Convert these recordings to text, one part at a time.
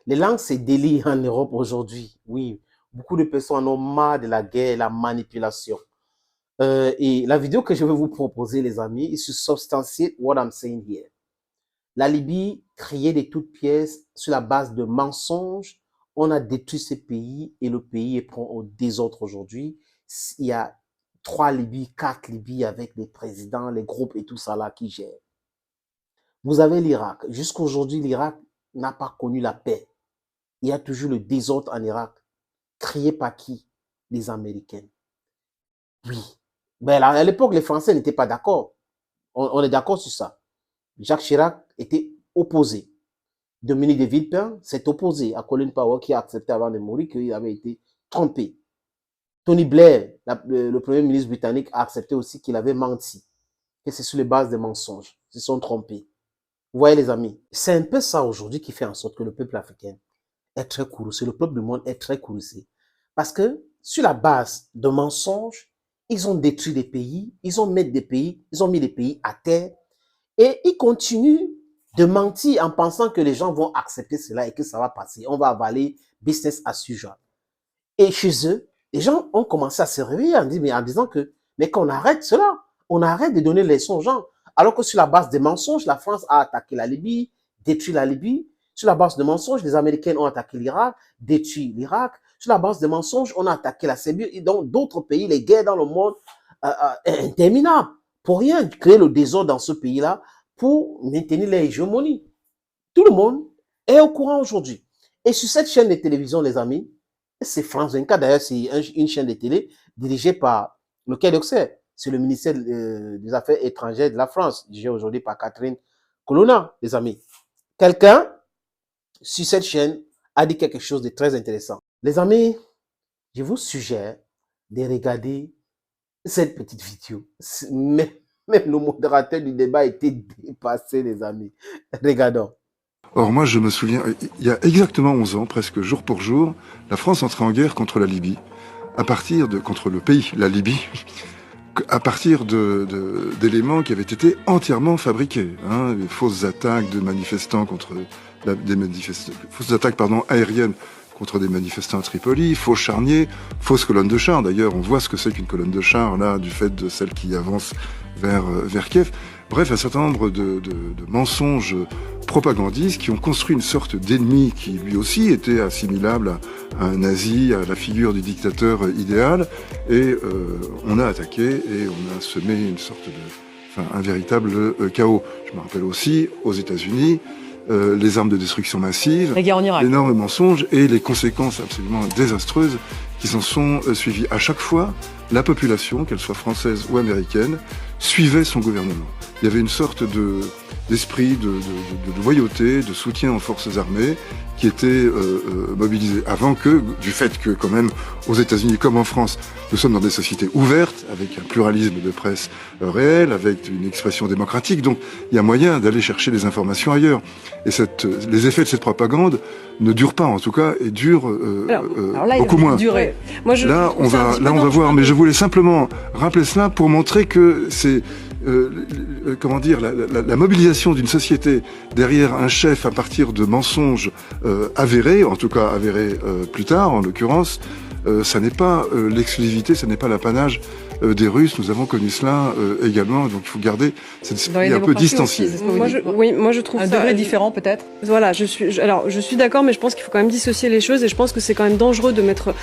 Les langues se délient en Europe aujourd'hui. Oui, beaucoup de personnes en ont marre de la guerre, la manipulation. Et la vidéo que je vais vous proposer, les amis, is to substantiate what I'm saying here. La Libye, créée de toutes pièces sur la base de mensonges, on a détruit ce pays et le pays est pris au désordre aujourd'hui. Il y a 3 Libyes, 4 Libyes avec les présidents, les groupes et tout ça là qui gèrent. Vous avez l'Irak. Jusqu'à aujourd'hui, l'Irak n'a pas connu la paix. Il y a toujours le désordre en Irak. Créé par qui? Les Américains. Oui. Ben, à l'époque, les Français n'étaient pas d'accord. On est d'accord sur ça. Jacques Chirac était opposé. Dominique de Villepin s'est opposé à Colin Powell qui a accepté avant de mourir qu'il avait été trompé. Tony Blair, le premier ministre britannique, a accepté aussi qu'il avait menti. Que c'est sur les bases des mensonges. Ils se sont trompés. Vous voyez les amis, c'est un peu ça aujourd'hui qui fait en sorte que le peuple africain est très courroucé, le peuple du monde est très courroucé. Parce que sur la base de mensonges, ils ont détruit des pays, ils ont mis des pays à terre et ils continuent de mentir en pensant que les gens vont accepter cela et que ça va passer. On va avaler business as usual. Et chez eux, les gens ont commencé à se réveiller en disant que, mais qu'on arrête cela, on arrête de donner les leçons aux gens. Alors que sur la base des mensonges, la France a attaqué la Libye, détruit la Libye. Sur la base de mensonges, les Américains ont attaqué l'Irak, détruit l'Irak. Sur la base des mensonges, on a attaqué la Serbie et donc d'autres pays, les guerres dans le monde interminables. Pour rien, créer le désordre dans ce pays-là pour maintenir l'hégémonie. Tout le monde est au courant aujourd'hui. Et sur cette chaîne de télévision, les amis, c'est France 24, d'ailleurs, c'est une chaîne de télé dirigée par le Quai d'Orsay. C'est le ministère des Affaires étrangères de la France, dirigé aujourd'hui par Catherine Colonna, les amis. Quelqu'un, sur cette chaîne, a dit quelque chose de très intéressant. Les amis, je vous suggère de regarder cette petite vidéo. Même le modérateur du débat était dépassé, les amis. Regardons. Or, moi, je me souviens, il y a exactement 11 ans, presque jour pour jour, la France entrait en guerre contre la Libye, contre le pays, la Libye, à partir d'éléments qui avaient été entièrement fabriqués, hein, des fausses attaques de manifestants fausses attaques, aériennes contre des manifestants à Tripoli, faux charniers, fausses colonnes de chars. D'ailleurs, on voit ce que c'est qu'une colonne de chars, là, du fait de celle qui avance vers Kiev. Bref, un certain nombre de mensonges propagandistes qui ont construit une sorte d'ennemi qui, lui aussi, était assimilable à un nazi, à la figure du dictateur idéal. Et on a attaqué et on a semé un véritable chaos. Je me rappelle aussi, aux États-Unis, les armes de destruction massive, l'énorme mensonge et les conséquences absolument désastreuses qui s'en sont suivies. À chaque fois, la population, qu'elle soit française ou américaine, suivait son gouvernement. Il y avait une sorte d'esprit de loyauté, de soutien aux forces armées qui était mobilisé du fait que quand même aux États-Unis comme en France, nous sommes dans des sociétés ouvertes avec un pluralisme de presse réel, avec une expression démocratique, donc il y a moyen d'aller chercher des informations ailleurs. Et les effets de cette propagande ne durent pas en tout cas et durent beaucoup moins. Là on va voir, mais je voulais simplement rappeler cela pour montrer que c'est comment dire, la mobilisation d'une société derrière un chef à partir de mensonges avérés, en tout cas avérés plus tard en l'occurrence, ça n'est pas l'exclusivité, ça n'est pas l'apanage des Russes. Nous avons connu cela également, donc il faut garder cet esprit un peu distancié. Moi je trouve un degré différent peut-être. Voilà, je suis d'accord, mais je pense qu'il faut quand même dissocier les choses et je pense que c'est quand même dangereux de mettre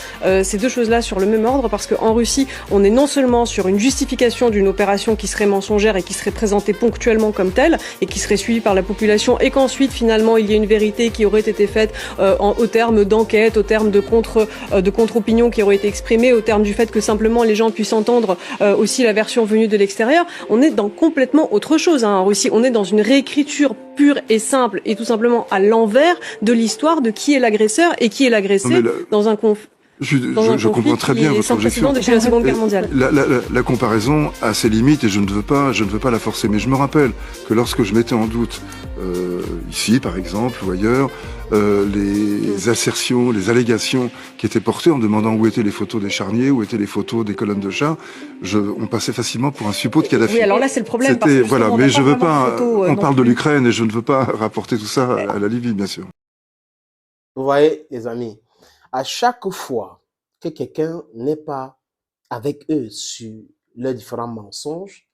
ces deux choses-là sur le même ordre parce qu'en Russie, on est non seulement sur une justification d'une opération qui serait mensongère et qui serait présentée ponctuellement comme telle et qui serait suivie par la population et qu'ensuite finalement il y a une vérité qui aurait été faite au terme d'enquête, au terme de contre-opinion qui aurait été exprimée, au terme du fait que simplement les gens puissent entendre aussi la version venue de l'extérieur. On est dans complètement autre chose en Russie. On est dans une réécriture pure et simple et tout simplement à l'envers de l'histoire de qui est l'agresseur et qui est l'agressé dans un conflit. Je comprends très bien votre objection. Depuis la Seconde Guerre mondiale. La comparaison a ses limites et je ne veux pas la forcer. Mais je me rappelle que lorsque je mettais en doute, ici par exemple ou ailleurs, les assertions, les allégations qui étaient portées en demandant où étaient les photos des charniers, où étaient les photos des colonnes de chars, on passait facilement pour un suppôt de Kadhafi. Oui, alors là c'est le problème. Voilà, mais je veux pas. On parle de l'Ukraine et je ne veux pas rapporter tout ça à la Libye, bien sûr. Vous voyez, les amis, à chaque fois que quelqu'un n'est pas avec eux sur leurs différents mensonges,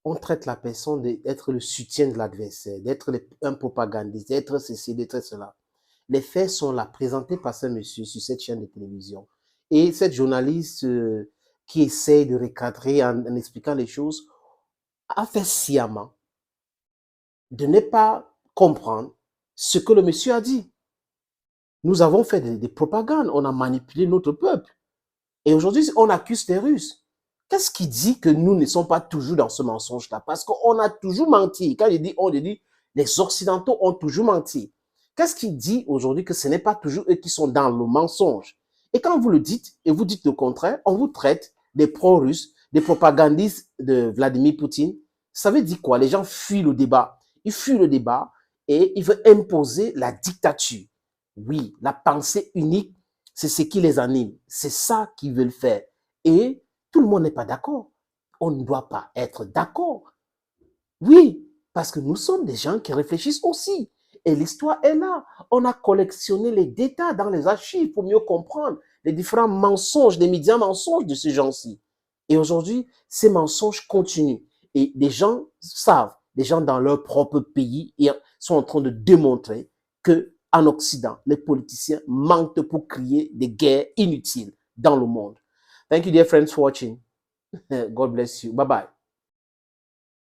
on traite la personne d'être le soutien de l'adversaire, d'être un propagandiste, d'être ceci, d'être cela. Les faits sont là, présentés par ce monsieur sur cette chaîne de télévision. Et cette journaliste qui essaie de recadrer en expliquant les choses a fait sciemment de ne pas comprendre ce que le monsieur a dit. Nous avons fait des propagandes, on a manipulé notre peuple. Et aujourd'hui, on accuse les Russes. Qu'est-ce qui dit que nous ne sommes pas toujours dans ce mensonge-là? Parce qu'on a toujours menti. Quand je dis on, je dis les Occidentaux ont toujours menti. Qu'est-ce qui dit aujourd'hui que ce n'est pas toujours eux qui sont dans le mensonge? Et quand vous le dites, et vous dites le contraire, on vous traite des pro-russes, des propagandistes de Vladimir Poutine. Ça veut dire quoi? Les gens fuient le débat. Ils fuient le débat et ils veulent imposer la dictature. Oui, la pensée unique, c'est ce qui les anime. C'est ça qu'ils veulent faire. Et tout le monde n'est pas d'accord. On ne doit pas être d'accord. Oui, parce que nous sommes des gens qui réfléchissent aussi. Et l'histoire est là. On a collectionné les détails dans les archives pour mieux comprendre les différents mensonges, les médias mensonges de ces gens-ci. Et aujourd'hui, ces mensonges continuent. Et les gens savent, les gens dans leur propre pays sont en train de démontrer que en Occident, les politiciens mentent pour créer des guerres inutiles dans le monde. Thank you, dear friends, for watching. God bless you. Bye-bye.